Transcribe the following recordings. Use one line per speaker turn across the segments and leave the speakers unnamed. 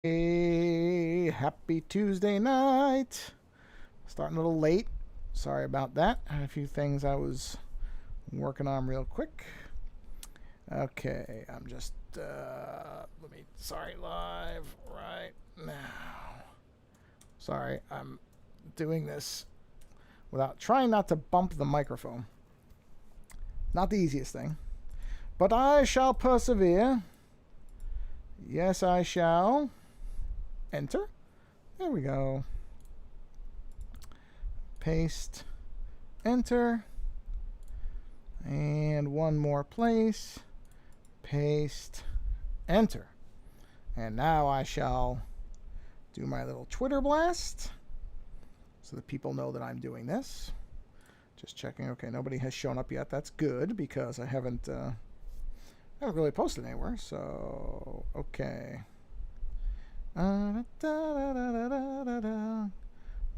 Hey, happy Tuesday night. Starting a little late. Sorry about that. I had a few things I was working on real quick. Okay, I'm just, live right now. Sorry, I'm doing this without trying not to bump the microphone. Not the easiest thing, but I shall persevere. Yes, I shall. Enter. There we go. Paste. Enter. And one more place. Paste. Enter. And now I shall do my little Twitter blast so that people know that I'm doing this. Just checking. Okay, nobody has shown up yet. That's good because I haven't really posted anywhere. So, okay.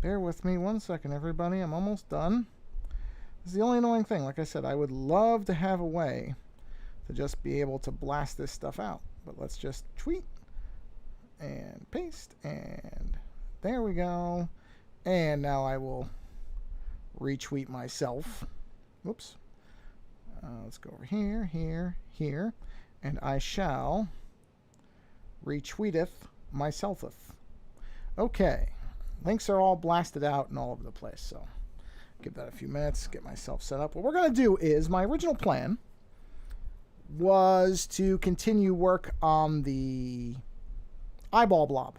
Bear with me 1 second, everybody. I'm almost done. This is the only annoying thing. Like I said, I would love to have a way to just be able to blast this stuff out. But let's just tweet and paste. And there we go. And now I will retweet myself. Whoops. Let's go over here, here. And I shall retweeteth myselfeth. Okay. Links are all blasted out and all over the place, so give that a few minutes, get myself set up. What we're going to do is, my original plan was to continue work on the eyeball blob.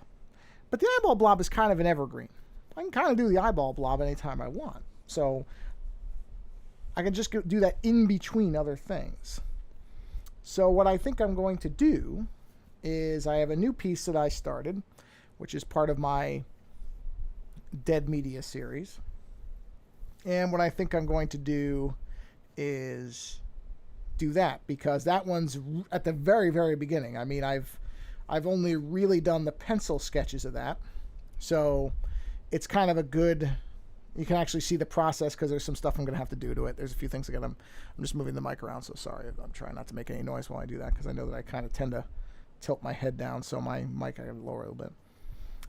But the eyeball blob is kind of an evergreen. I can kind of do the eyeball blob anytime I want. So I can just do that in between other things. So what I think I'm going to do is I have a new piece that I started, which is part of my Dead Media series. And what I think I'm going to do is do that, because that one's at the very, very beginning. I mean, I've only really done the pencil sketches of that. So it's kind of a good, you can actually see the process because there's some stuff I'm going to have to do to it. There's a few things again. I'm just moving the mic around, so sorry. I'm trying not to make any noise while I do that because I know that I kind of tend to tilt my head down, so my mic I gotta lower a little bit.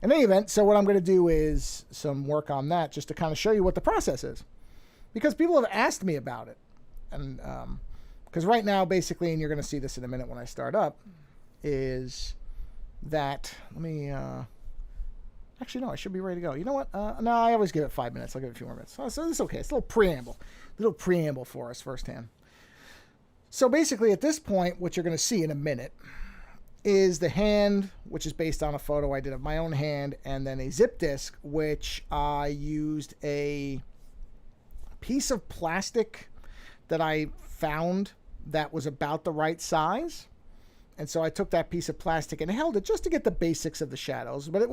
In any event, so what I'm going to do is some work on that just to kind of show you what the process is. Because people have asked me about it. And because right now, basically, and you're going to see this in a minute when I start up, is that, let me, actually, no, I should be ready to go. You know what? No, I always give it 5 minutes. I'll give it a few more minutes. So it's okay. It's a little preamble for us firsthand. So basically, at this point, what you're going to see in a minute is the hand, which is based on a photo I did of my own hand, and then a zip disk, which I used a piece of plastic that I found that was about the right size. And so I took that piece of plastic and held it just to get the basics of the shadows. But it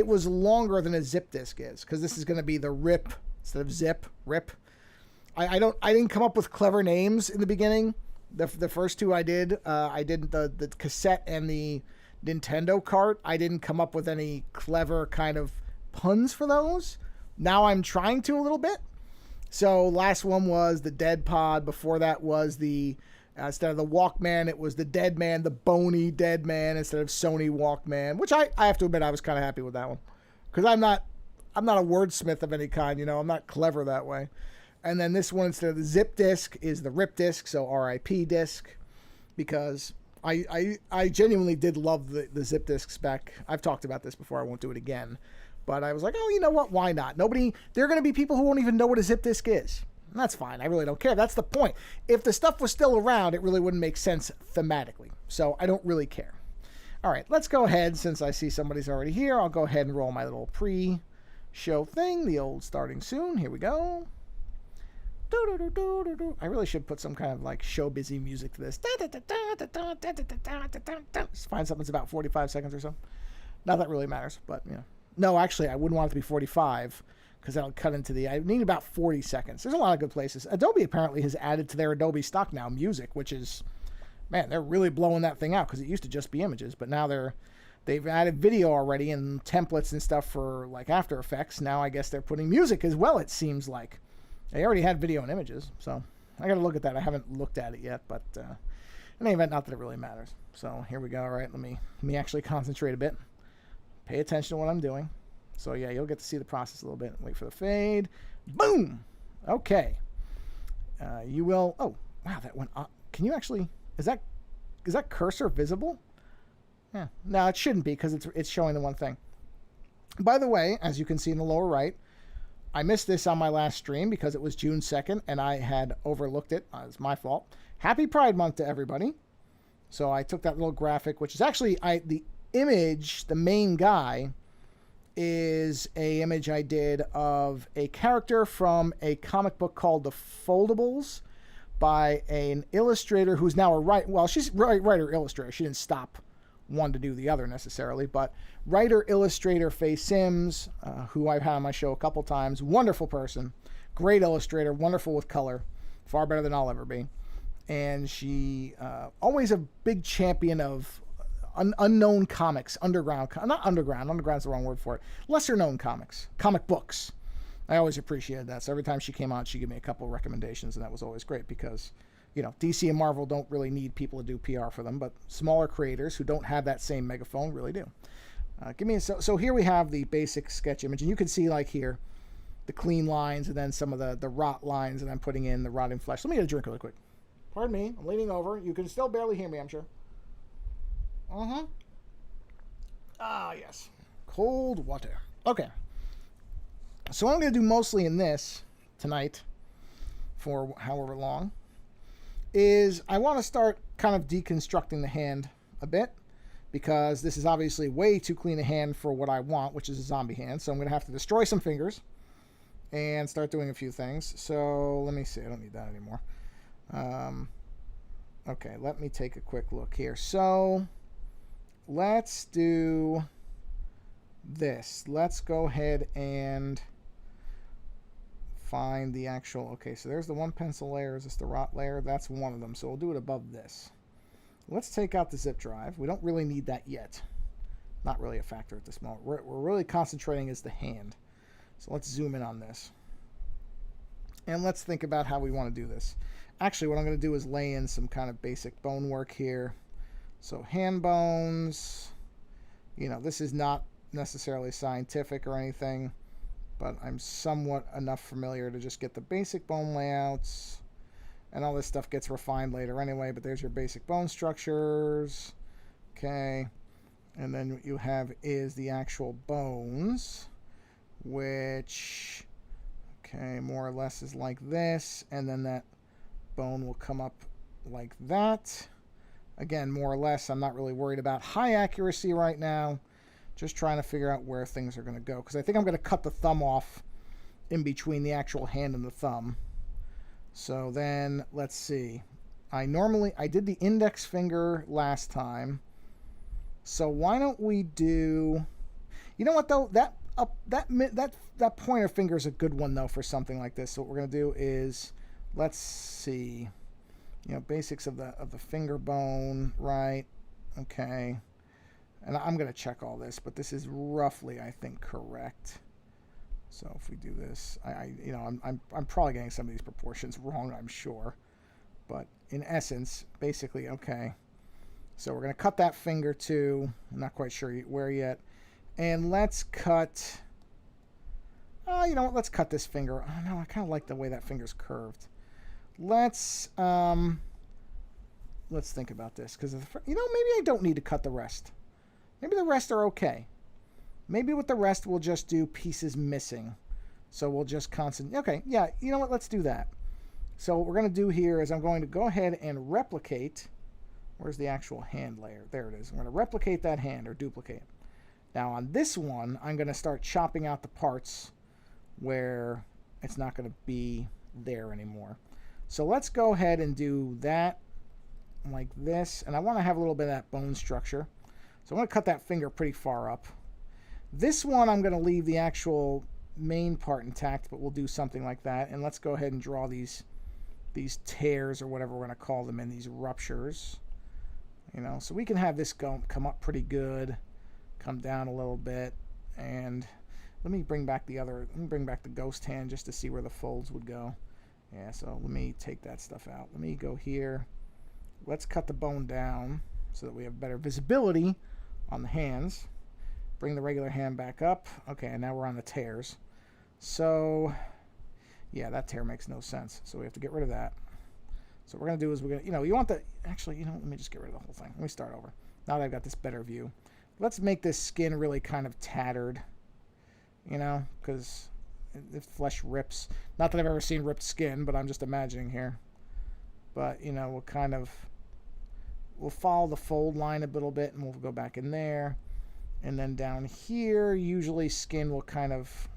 was longer than a zip disk is, because this is going to be the rip instead of zip, rip. I didn't come up with clever names in the beginning. The first two I did the cassette and the Nintendo cart. I didn't come up with any clever kind of puns for those. Now I'm trying to a little bit. So last one was the Dead Pod. Before that was the, instead of the Walkman, it was the Dead Man, the bony Dead Man instead of Sony Walkman, which I have to admit I was kind of happy with that one. Because I'm not a wordsmith of any kind, you know. I'm not clever that way. And then this one, instead of the zip disk, is the rip disk, so RIP disk, because I genuinely did love the zip disks back. I've talked about this before. I won't do it again. But I was like, oh, you know what? Why not? There are going to be people who won't even know what a zip disk is. And that's fine. I really don't care. That's the point. If the stuff was still around, it really wouldn't make sense thematically. So I don't really care. All right, let's go ahead. Since I see somebody's already here, I'll go ahead and roll my little pre-show thing, the old starting soon. Here we go. I really should put some kind of like show busy music to this. Just find something that's about 45 seconds or so. Not that really matters, but you know. No, actually, I wouldn't want it to be 45 because that'll cut into I need about 40 seconds. There's a lot of good places. Adobe apparently has added to their Adobe stock now music, which is, man, they're really blowing that thing out because it used to just be images, but now they've added video already and templates and stuff for like After Effects. Now I guess they're putting music as well, it seems like. They already had video and images, so I got to look at that. I haven't looked at it yet, but in any event, not that it really matters. So here we go. All right, let me actually concentrate a bit. Pay attention to what I'm doing. So yeah, you'll get to see the process a little bit. Wait for the fade. Boom! Okay. You will... Oh, wow, that went up. Can you actually... Is that cursor visible? Yeah. No, it shouldn't be because it's showing the one thing. By the way, as you can see in the lower right, I missed this on my last stream because it was June 2nd and I had overlooked it. It's my fault. Happy Pride Month to everybody. So I took that little graphic, which is actually the image, the main guy, is a image I did of a character from a comic book called The Foldables by an illustrator who's now a writer. Well, she's writer illustrator. She didn't stop one to do the other necessarily, but writer illustrator Faye Sims, who I've had on my show a couple times. Wonderful person, great illustrator, wonderful with color, far better than I'll ever be. And she always a big champion of unknown comics, not underground's the wrong word for it, lesser known comics, comic books. I always appreciated that. So every time she came on, she'd give me a couple of recommendations, and that was always great because, you know, DC and Marvel don't really need people to do PR for them, but smaller creators who don't have that same megaphone really do. So here we have the basic sketch image, and you can see like here the clean lines and then some of the rot lines, and I'm putting in the rotting flesh. Let me get a drink really quick. Pardon me, I'm leaning over. You can still barely hear me, I'm sure. Ah, yes. Cold water. Okay. So what I'm going to do mostly in this tonight, for however long, is I want to start kind of deconstructing the hand a bit, because this is obviously way too clean a hand for what I want, which is a zombie hand. So I'm going to have to destroy some fingers and start doing a few things. So let me see. I don't need that anymore. Okay, let me take a quick look here. So let's do this. Let's go ahead and find the actual... Okay, so there's the one pencil layer. Is this the rot layer? That's one of them. So we'll do it above this. Let's take out the zip drive. We don't really need that yet. Not really a factor at this moment. We're really concentrating is the hand. So let's zoom in on this. And let's think about how we want to do this. Actually, what I'm going to do is lay in some kind of basic bone work here. So hand bones. You know, this is not necessarily scientific or anything, but I'm somewhat enough familiar to just get the basic bone layouts. And all this stuff gets refined later anyway, but there's your basic bone structures. Okay. And then what you have is the actual bones, which, okay, more or less is like this. And then that bone will come up like that. Again, more or less, I'm not really worried about high accuracy right now. Just trying to figure out where things are going to go. Because I think I'm going to cut the thumb off in between the actual hand and the thumb. So then, let's see. I did the index finger last time. So why don't we do... You know what, though? That pointer finger is a good one, though, for something like this. So what we're going to do is... Let's see, you know, basics of the finger bone, right? Okay, and I'm gonna check all this, but this is roughly, I think, correct. So if we do this, you know, I'm probably getting some of these proportions wrong, I'm sure, but in essence, basically, okay. So we're gonna cut that finger too. I'm not quite sure where yet, and let's cut. You know what? Let's cut this finger. Oh no, I kind of like the way that finger's curved. Let's think about this, because, you know, maybe I don't need to cut the rest. Maybe the rest are okay. Maybe with the rest we'll just do pieces missing. So we'll just concentrate. Okay, yeah, you know what? Let's do that. So what we're going to do here is I'm going to go ahead and replicate. Where's the actual hand layer? There it is. I'm going to replicate that hand, or duplicate. Now on this one, I'm going to start chopping out the parts where it's not going to be there anymore. So let's go ahead and do that like this. And I want to have a little bit of that bone structure. So I'm going to cut that finger pretty far up. This one I'm going to leave the actual main part intact, but we'll do something like that. And let's go ahead and draw these tears, or whatever we're going to call them, in these ruptures. You know, so we can have this come up pretty good, come down a little bit. And let me bring back the ghost hand just to see where the folds would go. Yeah, so let me take that stuff out. Let me go here. Let's cut the bone down so that we have better visibility on the hands. Bring the regular hand back up. Okay, and now we're on the tears. So, yeah, that tear makes no sense. So we have to get rid of that. So what we're going to do is we're going to, you want the, actually, let me just get rid of the whole thing. Let me start over. Now that I've got this better view. Let's make this skin really kind of tattered, because the flesh rips. Not that I've ever seen ripped skin, but I'm just imagining here. But, we'll follow the fold line a little bit, and we'll go back in there. And then down here, usually skin will kind of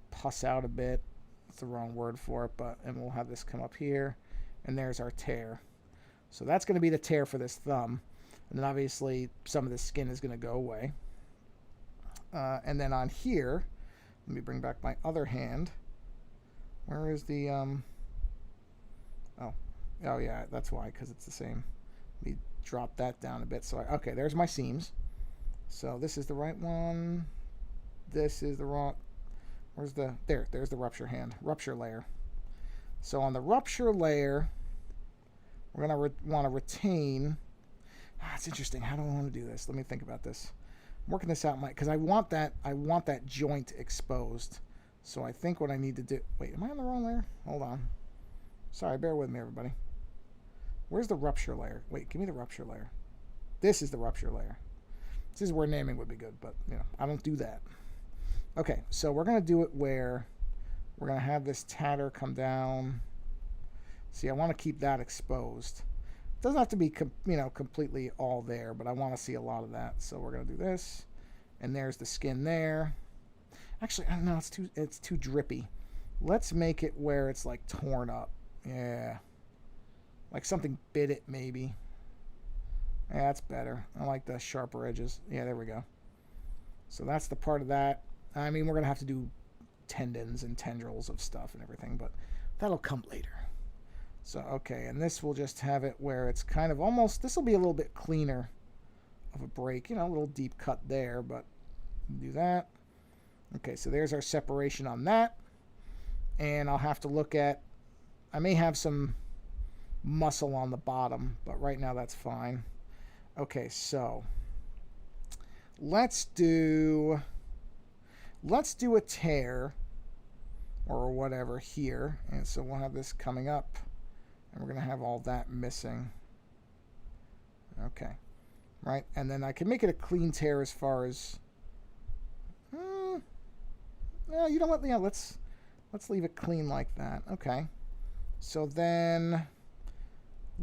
pus out a bit. That's the wrong word for it, and we'll have this come up here. And there's our tear. So that's going to be the tear for this thumb. And then obviously some of the skin is going to go away. And then on here, let me bring back my other hand. Where is the... Oh yeah, that's why, because it's the same. Let me drop that down a bit. So okay, there's my seams. So this is the right one. This is the wrong... Where's the... There's the rupture layer. So on the rupture layer, we're going to want to retain... it's interesting. How do I want to do this? Let me think about this. I'm working this out, because I want that joint exposed. So I think what I need to do... Wait, am I on the wrong layer? Hold on. Sorry, bear with me, everybody. Where's the rupture layer? Wait, give me the rupture layer. This is the rupture layer. This is where naming would be good, but, I don't do that. Okay, so we're going to do it where we're going to have this tatter come down. See, I want to keep that exposed. It doesn't have to be, completely all there, but I want to see a lot of that. So we're going to do this, and there's the skin there. Actually, I don't know, it's too drippy. Let's make it where it's, like, torn up. Yeah. Like something bit it, maybe. Yeah, that's better. I like the sharper edges. Yeah, there we go. So that's the part of that. I mean, we're going to have to do tendons and tendrils of stuff and everything, but that'll come later. So, okay, and this will just have it where it's kind of almost, this will be a little bit cleaner of a break. A little deep cut there, but do that. Okay, so there's our separation on that. And I'll have to look at, I may have some muscle on the bottom, but right now that's fine. Okay, so let's do a tear or whatever here. And so we'll have this coming up, and we're going to have all that missing. Okay, right? And then I can make it a clean tear as far as, yeah, you know what? Yeah, let's leave it clean like that. Okay. So then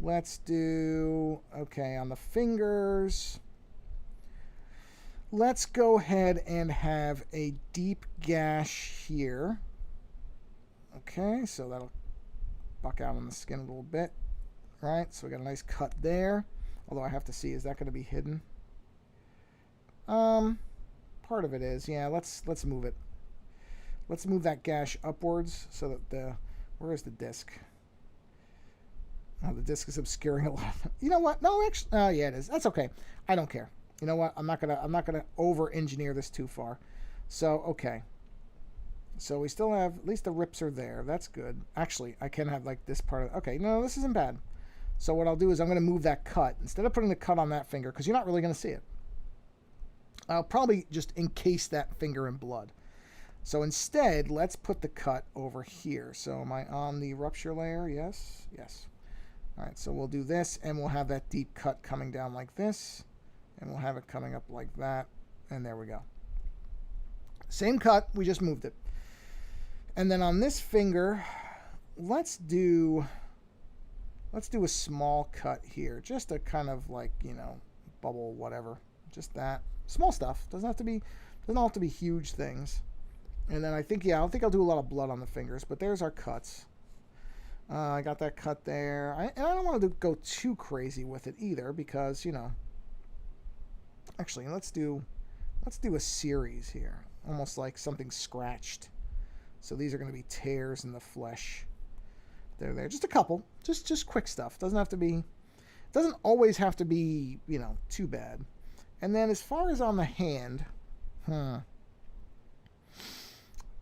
let's do, okay, on the fingers, let's go ahead and have a deep gash here. Okay, so that'll buck out on the skin a little bit, right? So we got a nice cut there. Although I have to see, is that going to be hidden? Part of it is, yeah. Let's move it. Let's move that gash upwards so that where is the disc? Oh, the disc is obscuring a lot. You know what? No, actually, yeah, it is. That's okay. I don't care. You know what? I'm not gonna over-engineer this too far. So okay. So we still have, at least the rips are there. That's good. Actually, I can have like this part of, okay, no, this isn't bad. So what I'll do is I'm going to move that cut. Instead of putting the cut on that finger, because you're not really going to see it, I'll probably just encase that finger in blood. So instead, let's put the cut over here. So am I on the rupture layer? Yes. Yes. All right, so we'll do this, and we'll have that deep cut coming down like this, and we'll have it coming up like that, and there we go. Same cut, we just moved it. And then on this finger, let's do a small cut here, just a kind of like, bubble, whatever, just that. Small stuff, doesn't have to be huge things. And then I think I'll do a lot of blood on the fingers, but there's our cuts. I got that cut there. And I don't want to go too crazy with it either, because, actually, let's do a series here, almost like something scratched. So these are going to be tears in the flesh. They're there. Just a couple. Just quick stuff. Doesn't always have to be, too bad. And then as far as on the hand,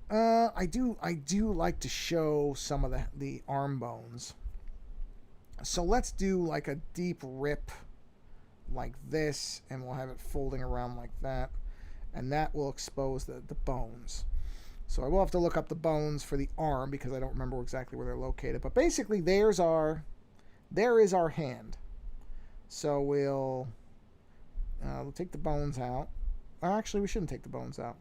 I do like to show some of the arm bones. So let's do like a deep rip like this, and we'll have it folding around like that, and that will expose the bones. So I will have to look up the bones for the arm because I don't remember exactly where they're located. But basically, there is our hand. So we'll take the bones out. Actually, we shouldn't take the bones out.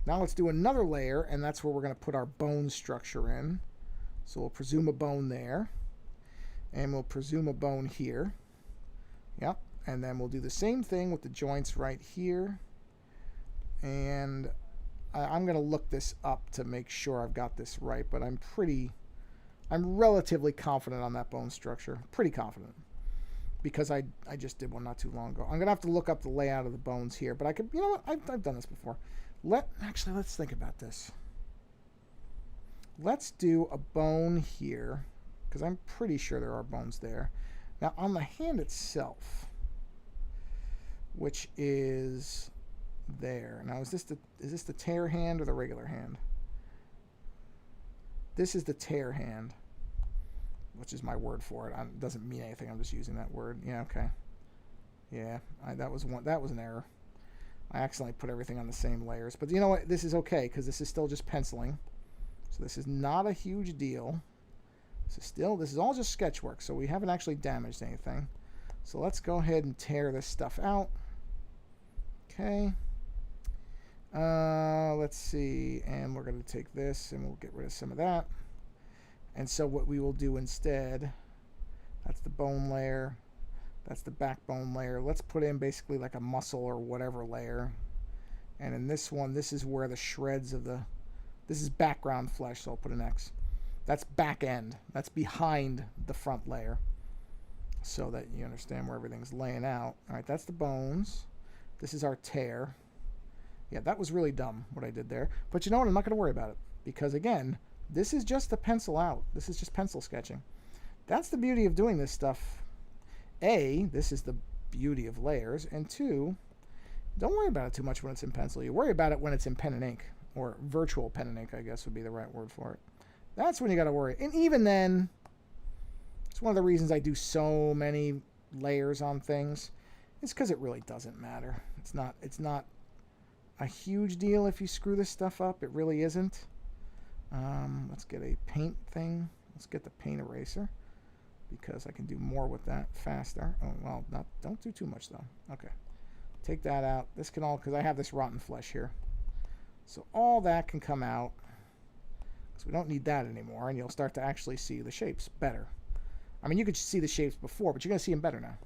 Now let's do another layer, and that's where we're going to put our bone structure in. So we'll presume a bone there, and we'll presume a bone here. Yep, and then we'll do the same thing with the joints right here. And I'm going to look this up to make sure I've got this right, but I'm relatively confident on that bone structure. Pretty confident. Because I just did one not too long ago. I'm going to have to look up the layout of the bones here, but I could, you know what, I've done this before. Actually, let's think about this. Let's do a bone here, because I'm pretty sure there are bones there. Now, on the hand itself, which is there. Now, is this the tear hand or the regular hand? This is the tear hand, which is my word for it. It doesn't mean anything. I'm just using that word. Yeah, okay. Yeah, that was an error. I accidentally put everything on the same layers. But you know what? This is okay because this is still just penciling. So this is not a huge deal. This is all just sketch work, so we haven't actually damaged anything. So let's go ahead and tear this stuff out. Okay. Let's see. And we're going to take this and we'll get rid of some of that. And so what we will do instead, that's the bone layer. That's the backbone layer. Let's put in basically like a muscle or whatever layer. And in this one, this is where the shreds of this is background flesh, so I'll put an X. That's back end. That's behind the front layer. So that you understand where everything's laying out. All right, that's the bones. This is our tear. Yeah, that was really dumb what I did there. But you know what? I'm not going to worry about it. Because again, this is just the pencil out. This is just pencil sketching. That's the beauty of doing this stuff. A, this is the beauty of layers. And two, don't worry about it too much when it's in pencil. You worry about it when it's in pen and ink. Or virtual pen and ink, I guess would be the right word for it. That's when you got to worry. And even then, it's one of the reasons I do so many layers on things. It's because it really doesn't matter. It's not a huge deal if you screw this stuff up. It really isn't. Let's get a paint thing. Let's get the paint eraser because I can do more with that faster. Oh, well, don't do too much though. Okay. Take that out. This can all, because I have this rotten flesh here. So all that can come out because we don't need that anymore, and you'll start to actually see the shapes better. I mean, you could see the shapes before, but you're going to see them better now.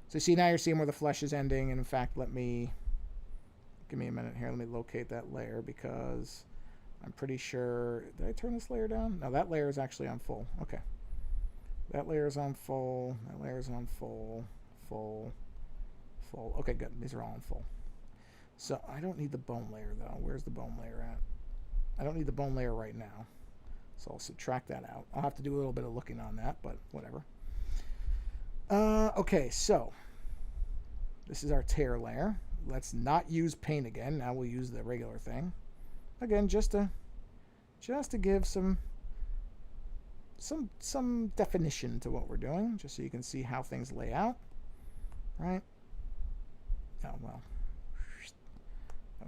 So you see now you're seeing where the flesh is ending, and in fact, give me a minute here. Let me locate that layer because I'm pretty sure, did I turn this layer down? No, that layer is actually on full. Okay. That layer is on full. That layer is on full. Full. Full. Okay, good. These are all on full. So I don't need the bone layer, though. Where's the bone layer at? I don't need the bone layer right now. So I'll subtract that out. I'll have to do a little bit of looking on that, but whatever. Okay, so this is our tear layer. Let's not use paint again. Now we'll use the regular thing. Again, just to give some definition to what we're doing, just so you can see how things lay out. Right? Oh, well.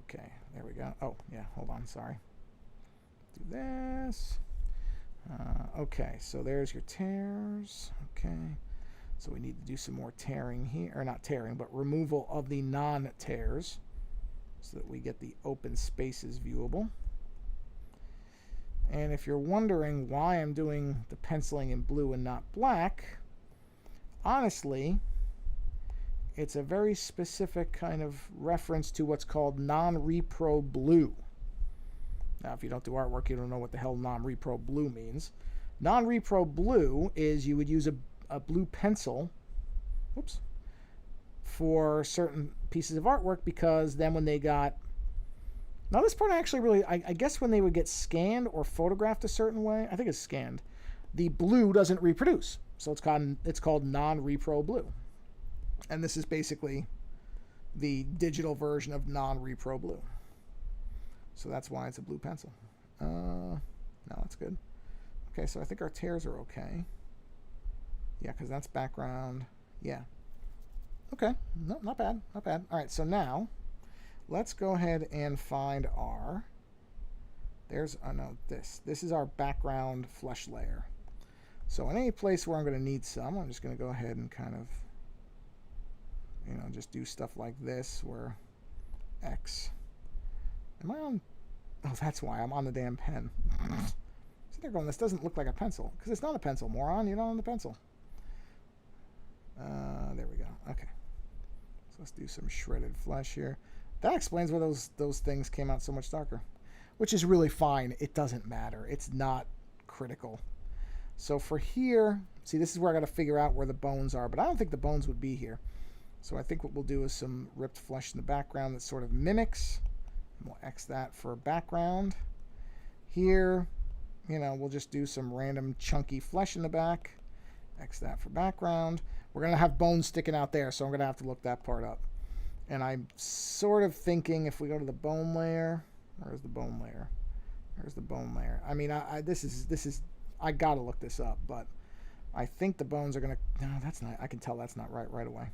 Okay, there we go. Oh, yeah, hold on, sorry. Do this. Okay, so there's your tears. Okay, so we need to do some more tearing here, or not tearing, but removal of the non-tears so that we get the open spaces viewable. And if you're wondering why I'm doing the penciling in blue and not black, honestly, it's a very specific kind of reference to what's called non-repro blue. Now, if you don't do artwork, you don't know what the hell non-repro blue means. Non-repro blue is you would use a blue pencil, whoops, for certain pieces of artwork because then when they got, now this part actually really, I guess when they would get scanned or photographed a certain way, I think it's scanned, the blue doesn't reproduce. So it's called non-repro blue. And this is basically the digital version of non-repro blue. So that's why it's a blue pencil. No, that's good. Okay, so I think our tears are okay. Yeah, because that's background. Yeah. Okay, no, not bad, not bad. All right, so now let's go ahead and find our, there's, oh no, this is our background flesh layer. So in any place where I'm going to need some, I'm just going to go ahead and kind of, you know, just do stuff like this where X. Am I on? Oh, that's why I'm on the damn pen. So they're going, this doesn't look like a pencil. Because it's not a pencil, moron. You're not on the pencil. There we go. Okay. So let's do some shredded flesh here. That explains why those things came out so much darker. Which is really fine. It doesn't matter. It's not critical. So for here, see, this is where I got to figure out where the bones are. But I don't think the bones would be here. So I think what we'll do is some ripped flesh in the background that sort of mimics. We'll X that for background. Here, you know, we'll just do some random chunky flesh in the back. X that for background. We're going to have bones sticking out there, so I'm going to have to look that part up. And I'm sort of thinking if we go to the bone layer, where's the bone layer? There's the bone layer. I mean, this is I got to look this up, but I think the bones are going to, no, that's not, I can tell that's not right away.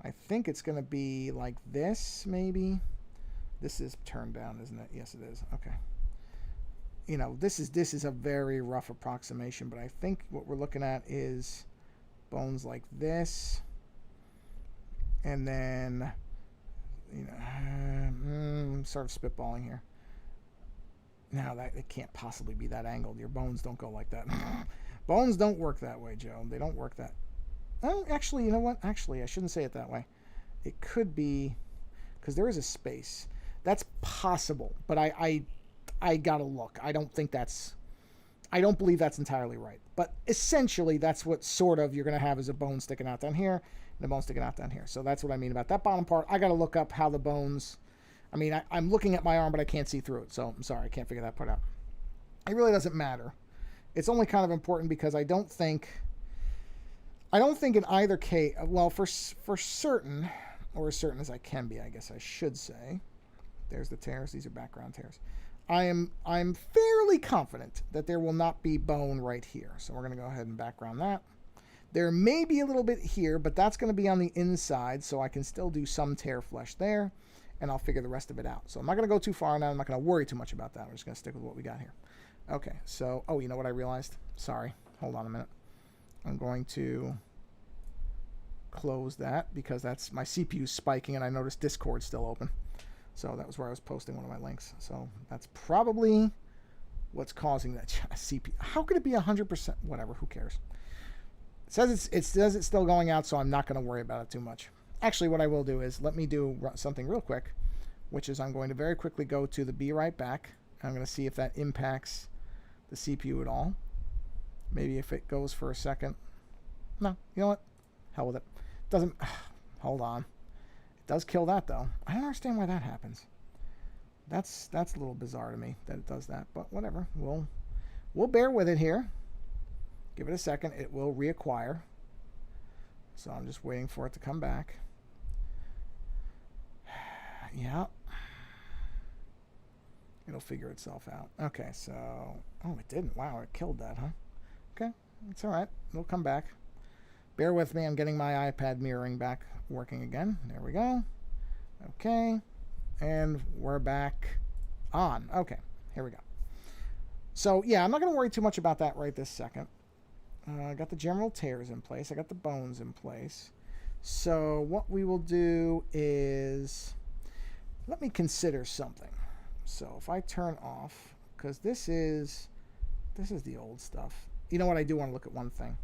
I think it's going to be like this, maybe. This is turned down, isn't it? Yes, it is. Okay. You know, this is a very rough approximation, but I think what we're looking at is bones like this. And then, you know, sort of spitballing here. Now, it can't possibly be that angled. Your bones don't go like that. Bones don't work that way, Joe. They don't work that. Oh, actually, you know what? Actually, I shouldn't say it that way. It could be, because there is a space. That's possible, but I gotta look. I don't believe that's entirely right. But essentially, that's what sort of you're gonna have is a bone sticking out down here, and a bone sticking out down here. So that's what I mean about that bottom part. I gotta look up how the bones. I mean, I'm looking at my arm, but I can't see through it. So I'm sorry, I can't figure that part out. It really doesn't matter. It's only kind of important because I don't think in either case. Well, for certain, or as certain as I can be, I guess I should say. There's the tears. These are background tears. I'm fairly confident that there will not be bone right here. So we're going to go ahead and background that. There may be a little bit here, but that's going to be on the inside, so I can still do some tear flesh there, and I'll figure the rest of it out. So I'm not going to go too far now. I'm not going to worry too much about that. We're just going to stick with what we got here. Okay, so, oh, you know what I realized? Sorry. Hold on a minute. I'm going to close that because that's my CPU spiking, and I noticed Discord's still open. So that was where I was posting one of my links. So that's probably what's causing that CPU. How could it be 100%? Whatever, who cares? It says it's still going out, so I'm not going to worry about it too much. Actually, what I will do is let me do something real quick, which is I'm going to very quickly go to the be right back. I'm going to see if that impacts the CPU at all. Maybe if it goes for a second. No, you know what? Hell with it. Doesn't. Hold on. It does kill that though. I don't understand why that happens. That's a little bizarre to me that it does that, but whatever. We'll bear with it here. Give it a second. It will reacquire. So I'm just waiting for it to come back. Yeah. It'll figure itself out. Okay, so... Oh, it didn't. Wow, it killed that, huh? Okay, it's all right. It'll come back. Bear with me. I'm getting my iPad mirroring back working again. There we go. Okay. And we're back on. Okay, here we go. So, yeah, I'm not going to worry too much about that right this second. I got the general tears in place. I got the bones in place. So what we will do is... Let me consider something. So if I turn off... Because this is the old stuff. You know what? I do want to look at one thing.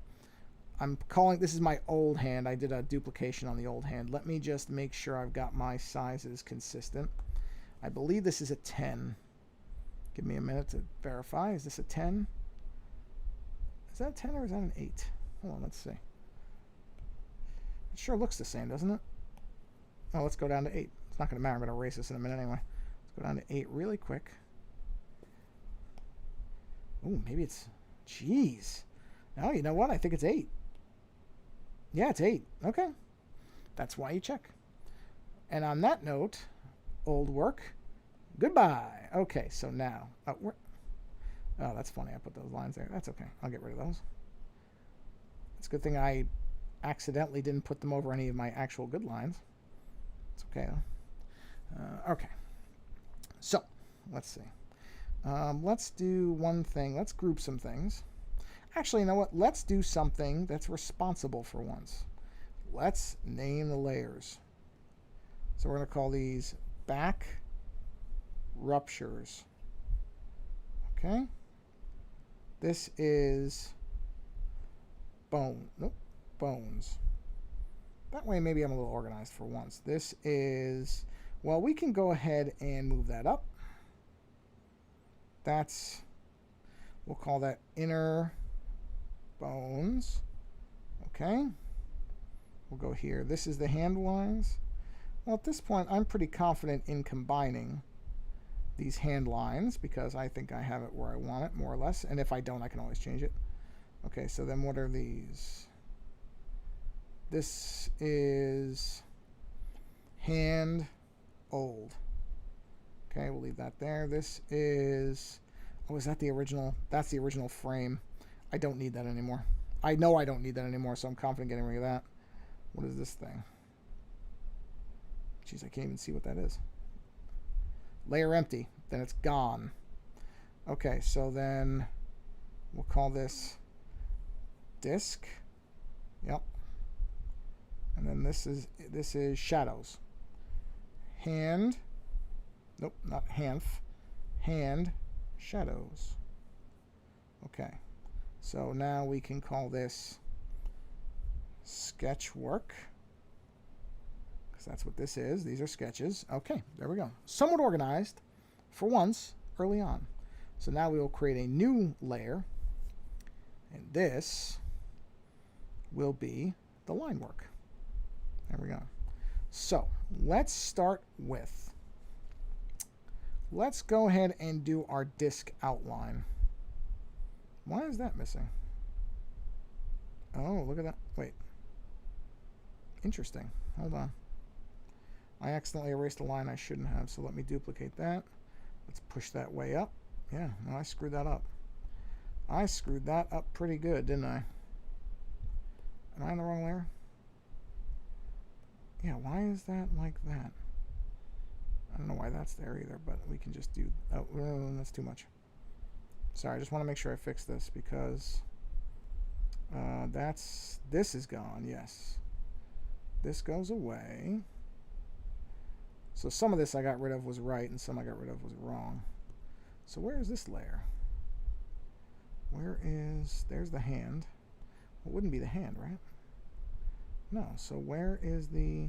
I'm calling... This is my old hand. I did a duplication on the old hand. Let me just make sure I've got my sizes consistent. I believe this is a 10. Give me a minute to verify. Is this a 10? Is that a 10 or is that an 8? Hold on, let's see. It sure looks the same, doesn't it? Oh, let's go down to 8. It's not going to matter. I'm going to erase this in a minute anyway. Let's go down to 8 really quick. Oh, maybe it's... Jeez. No, you know what? I think it's 8. Yeah, it's 8. Okay. That's why you check. And on that note, old work, goodbye. Okay, so now... Oh, that's funny. I put those lines there. That's okay. I'll get rid of those. It's a good thing I accidentally didn't put them over any of my actual good lines. It's okay though. Okay. So, let's see. Let's do one thing. Let's group some things. Actually, you know what? Let's do something that's responsible for once. Let's name the layers. So we're going to call these back ruptures. Okay. This is bones. That way maybe I'm a little organized for once. This is, well, we can go ahead and move that up. That's, we'll call that inner bones. Okay. We'll go here. This is the hand lines. Well, at this point, I'm pretty confident in combining these hand lines because I think I have it where I want it, more or less. And if I don't, I can always change it. Okay, so then what are these? This is hand old. Okay, we'll leave that there. This is, oh, is that the original? That's the original frame. I don't need that anymore. I know I don't need that anymore, so I'm confident getting rid of that. What is this thing? Jeez, I can't even see what that is. Layer empty. Then it's gone. Okay, so then we'll call this disk. Yep. And then this is shadows. Hand. Nope, not hanf. Hand shadows. Okay. So now we can call this sketch work. Because that's what this is. These are sketches. Okay, there we go. Somewhat organized for once early on. So now we will create a new layer. And this will be the line work. There we go. So let's start with, let's go ahead and do our disk outline. Why is that missing? Oh, look at that. Wait. Interesting. Hold on. I accidentally erased a line I shouldn't have, so let me duplicate that. Let's push that way up. Yeah, no, I screwed that up. I screwed that up pretty good, didn't I? Am I in the wrong layer? Yeah, why is that like that? I don't know why that's there either, but we can just do... Oh, that's too much. Sorry, I just want to make sure I fix this because this is gone, yes. This goes away. So some of this I got rid of was right and some I got rid of was wrong. So where is this layer? Where is... There's the hand. Well, it wouldn't be the hand, right? No, so where is the...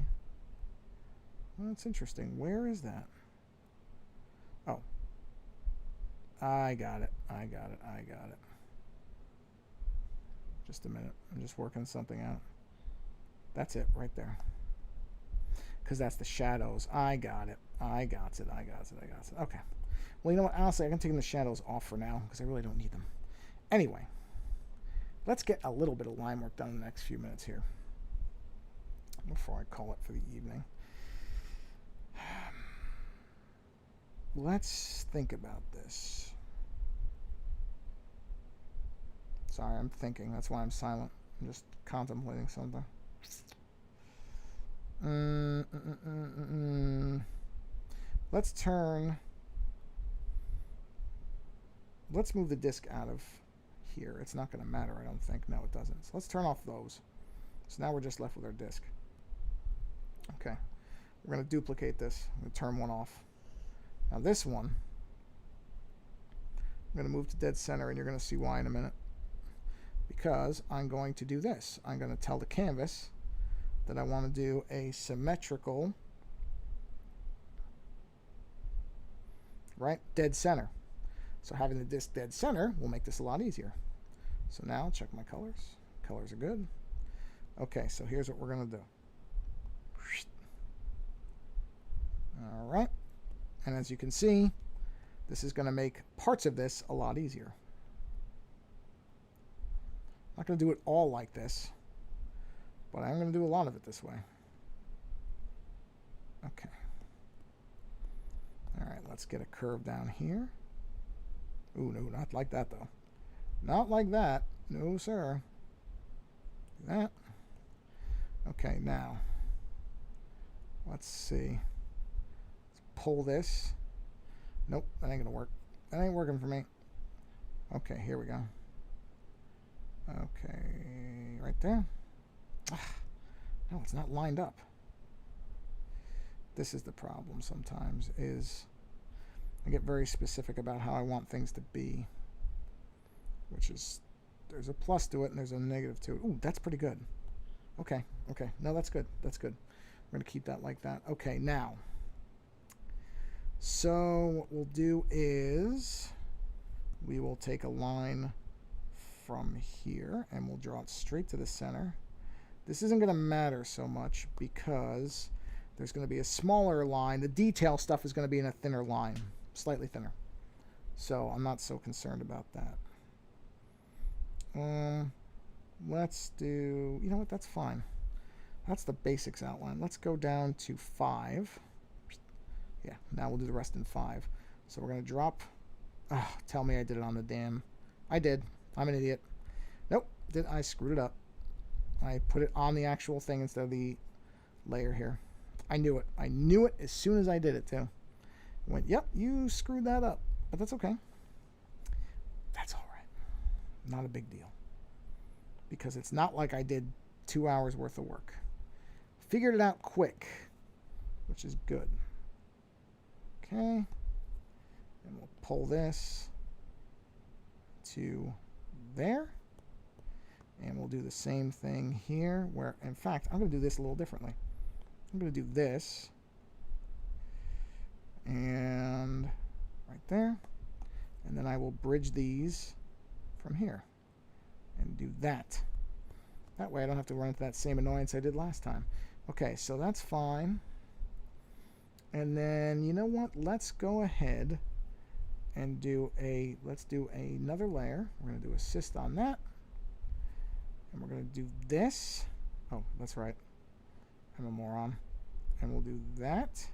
Well, that's interesting. Where is that? Oh. I got it. I got it. I got it. Just a minute. I'm just working something out. That's it right there. Because that's the shadows. I got it. I got it. I got it. I got it. Okay. Well, you know what? Honestly, I can take the shadows off for now because I really don't need them. Anyway, let's get a little bit of line work done in the next few minutes here before I call it for the evening. Let's think about this. Sorry, I'm thinking. That's why I'm silent. I'm just contemplating something. Let's move the disk out of here. It's not going to matter, I don't think. No, it doesn't. So let's turn off those. So now we're just left with our disk. Okay. We're going to duplicate this. I'm going to turn one off. Now this one, I'm going to move to dead center, and you're going to see why in a minute. Because I'm going to do this. I'm going to tell the canvas that I want to do a symmetrical, right, dead center. So having the disk dead center will make this a lot easier. So now check my colors. Colors are good. Okay, so here's what we're going to do. All right. And as you can see, this is going to make parts of this a lot easier. I'm not going to do it all like this, but I'm going to do a lot of it this way. Okay. All right, let's get a curve down here. Ooh, no, not like that, though. Not like that. No, sir. Do that. Okay, now let's see. Let's pull this. Nope, that ain't gonna work. That ain't working for me. Okay, here we go. Okay, right there. No, it's not lined up. This is the problem sometimes, is I get very specific about how I want things to be, which is, there's a plus to it and there's a negative to it. Ooh, that's pretty good. Okay, okay. No, that's good. That's good. We're going to keep that like that. Okay, now. So what we'll do is we will take a line from here and we'll draw it straight to the center. This isn't going to matter so much because there's going to be a smaller line. The detail stuff is going to be in a thinner line, slightly thinner. So I'm not so concerned about that. Let's do, you know what, that's fine. That's the basics outline. Let's go down to 5. Yeah, now we'll do the rest in 5. So we're going to drop, tell me I did it on the damn, I did. I'm an idiot. Nope, I screwed it up. I put it on the actual thing instead of the layer here. I knew it. I knew it as soon as I did it too. I went, yep, you screwed that up. But that's okay. That's all right. Not a big deal. Because it's not like I did 2 hours worth of work. Figured it out quick, which is good. Okay. And we'll pull this to there. And we'll do the same thing here, where, in fact, I'm going to do this a little differently. I'm going to do this. And right there. And then I will bridge these from here. And do that. That way I don't have to run into that same annoyance I did last time. Okay, so that's fine. And then, you know what? Let's go ahead and do let's do another layer. We're going to do assist on that. And we're going to do this. Oh, that's right. I'm a moron. And we'll do that.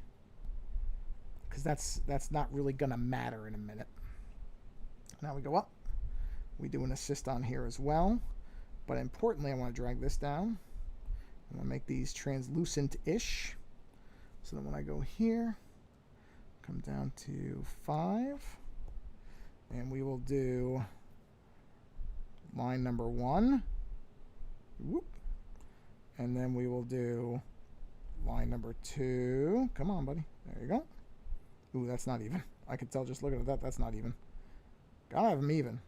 Because that's not really going to matter in a minute. Now we go up. We do an assist on here as well. But importantly, I want to drag this down. I'm going to make these translucent-ish. So then when I go here, come down to 5. And we will do line number 1. Whoop. And then we will do line number 2. Come on, buddy. There you go. Ooh, that's not even. I can tell just looking at that, that's not even. Gotta have them even.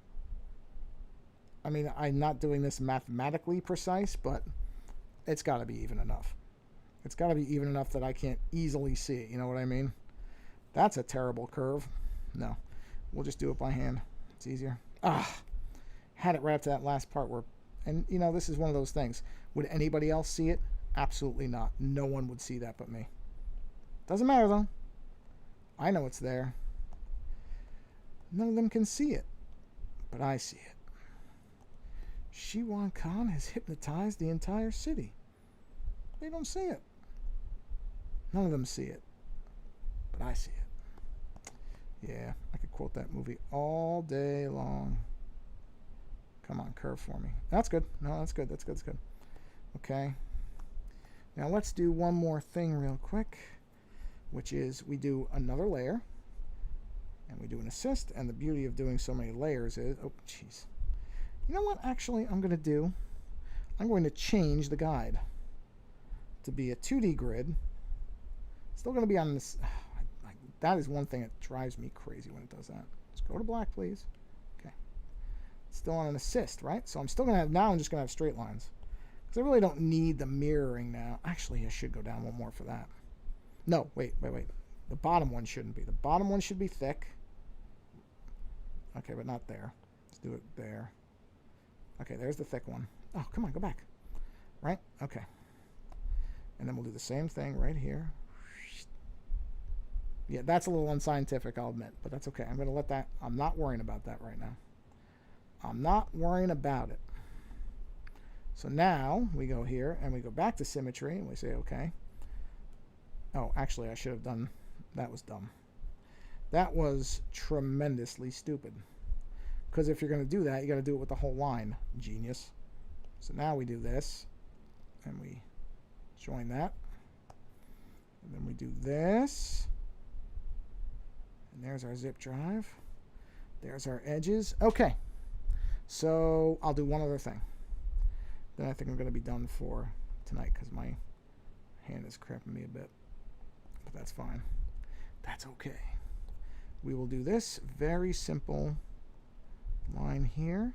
I mean, I'm not doing this mathematically precise, but it's got to be even enough. It's got to be even enough that I can't easily see it. You know what I mean? That's a terrible curve. No. We'll just do it by hand. It's easier. Had it right up to that last part where, and you know, this is one of those things. Would anybody else see it? Absolutely not. No one would see that but me. Doesn't matter though. I know it's there. None of them can see it, but I see it. Shiwan Khan has hypnotized the entire city. They don't see it. None of them see it, but I see it. Yeah, I could quote that movie all day long. Come on, curve for me. That's good. No, that's good. That's good. That's good. Okay. Now let's do one more thing real quick, which is we do another layer, and we do an assist. And the beauty of doing so many layers is, oh, jeez. You know what? Actually, I'm going to do. I'm going to change the guide to be a 2D grid. Still going to be on this. That is one thing that drives me crazy when it does that. Let's go to black, please. Okay. It's still on an assist, right? So I'm still going to have, now I'm just going to have straight lines. Because I really don't need the mirroring now. Actually, I should go down one more for that. No, wait. The bottom one shouldn't be. The bottom one should be thick. Okay, but not there. Let's do it there. Okay, there's the thick one. Oh, come on, go back. Right? Okay. And then we'll do the same thing right here. Yeah, that's a little unscientific, I'll admit, but that's okay. I'm going to let that, I'm not worrying about that right now. I'm not worrying about it. So now we go here and we go back to symmetry and we say, okay. Oh, actually, I should have done, that was dumb. That was tremendously stupid. Because if you're going to do that, you got to do it with the whole line. Genius. So now we do this. And we Join that. And then we do this. And there's our zip drive. There's our edges. Okay. So I'll do one other thing. Then I think I'm going to be done for tonight because my hand is cramping me a bit. But that's fine. That's okay. We will do this very simple line here.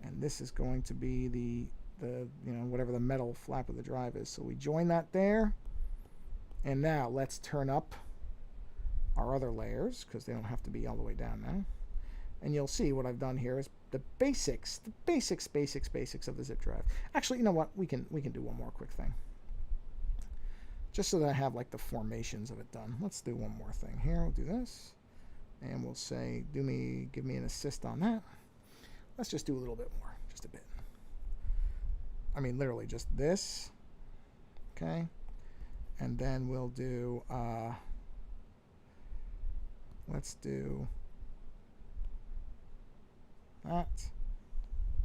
And this is going to be the whatever the metal flap of the drive is. So we join that there. And now let's turn up our other layers because they don't have to be all the way down now. And you'll see what I've done here is the basics of the zip drive. Actually, you know what? We can do one more quick thing. Just so that I have like the formations of it done. Let's do one more thing here. We'll do this. And we'll say, give me an assist on that. Let's just do a little bit more, just a bit. I mean, literally just this. Okay. And then we'll do, let's do that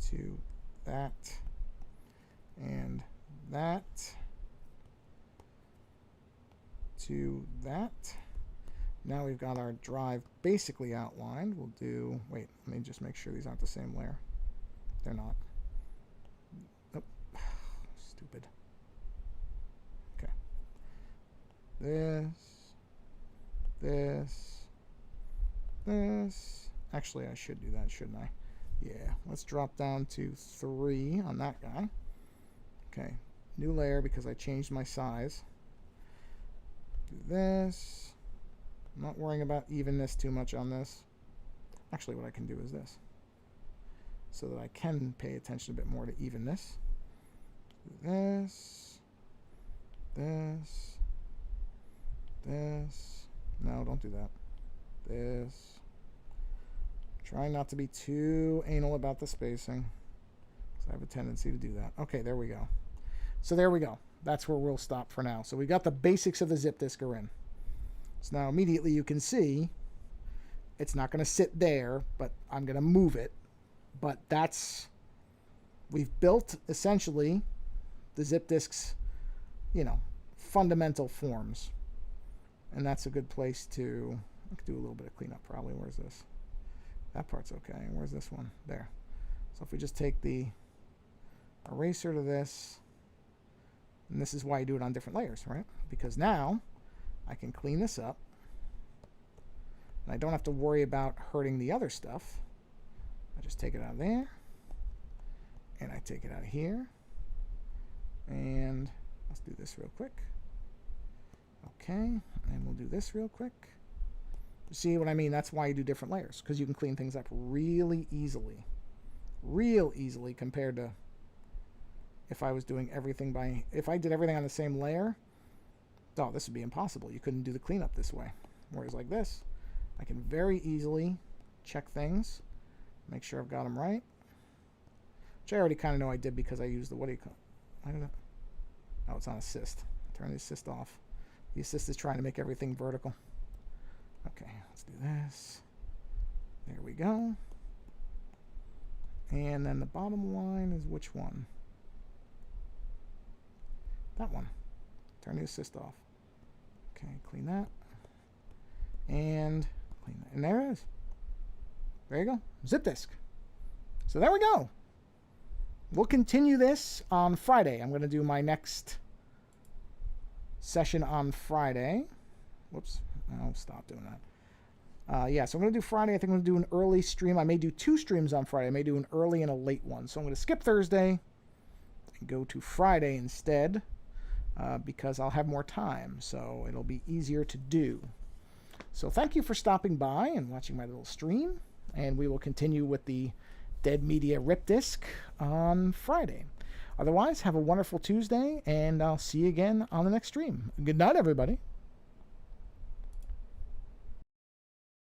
to that and that to that. Now we've got our drive basically outlined. We'll do, wait, let me just make sure these aren't the same layer. They're not. Nope. Stupid. Okay. This. Actually, I should do that, shouldn't I? Yeah. Let's drop down to 3 on that guy. Okay. New layer because I changed my size. Do this. I'm not worrying about evenness too much on this. Actually, what I can do is this. So that I can pay attention a bit more to evenness. Do this. This. This. No, don't do that. This. Try not to be too anal about the spacing. Because I have a tendency to do that. Okay, there we go. So there we go. That's where we'll stop for now. So we got the basics of the zip disk are in. So now immediately you can see it's not going to sit there, but I'm going to move it. But we've built essentially the zip disk's, fundamental forms. And that's a good place to, I could do a little bit of cleanup probably. Where's this? That part's okay. Where's this one? There. So if we just take the eraser to this, and this is why you do it on different layers, right? Because now I can clean this up. And I don't have to worry about hurting the other stuff. I just take it out of there. And I take it out of here. And let's do this real quick. Okay. And we'll do this real quick. See what I mean? That's why you do different layers. Because you can clean things up really easily. Real easily compared to if I was doing everything if I did everything on the same layer, oh, this would be impossible. You couldn't do the cleanup this way. Whereas like this, I can very easily check things, make sure I've got them right. Which I already kind of know I did because I used the, what do you call it? I don't know. Oh, it's on assist. Turn the assist off. The assist is trying to make everything vertical. Okay, let's do this. There we go. And then the bottom line is which one? That one. Turn the assist off. Okay, clean that. And clean that. And there it is. There you go. Zip disk. So there we go. We'll continue this on Friday. I'm going to do my next session on Friday. Whoops. I'll stop doing that. Yeah, so I'm going to do Friday. I think I'm going to do an early stream. I may do 2 streams on Friday. I may do an early and a late one. So I'm going to skip Thursday and go to Friday instead because I'll have more time. So it'll be easier to do. So thank you for stopping by and watching my little stream. And we will continue with the Dead Media Rip Disc on Friday. Otherwise, have a wonderful Tuesday, and I'll see you again on the next stream. Good night, everybody.